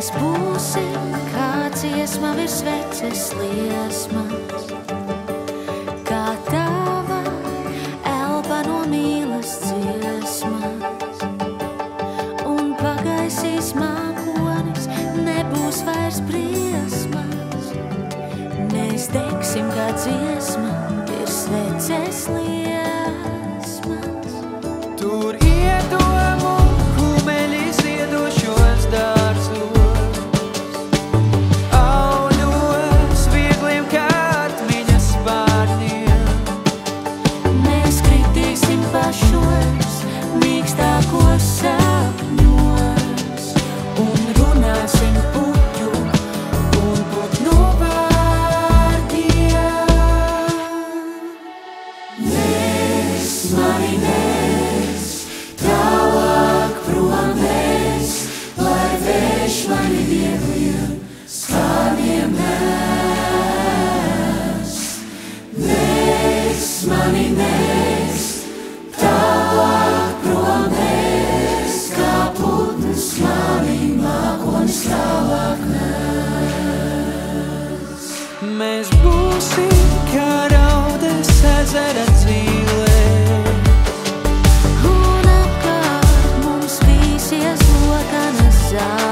Mēs būsim kā dziesma virs sveces liesmas, kā tava elpa no mīlas dziesmas. Un pagaisīs mākonis, nebūs vairs briesmas. Mēs degsim kā dziesma virs sveces liesmas. Tur iedomu kumeļi ziedošos dārzos, auļos viegliem kā atmiņas spārniem. Mēs kritīsim pašos mīkstākos sapņos un runāsim puķu un putnu vārdiem. Nes mani nes, tālāk prom nes, lai vējš mani viegliem skābiem nes. Nes mani nes, tālāk prom nes, kā putns mani mākonis tālāk nes. Mēs būsim kā raudas ezera dzīlēs, Un apkārt mums vīsies lokanas zāles.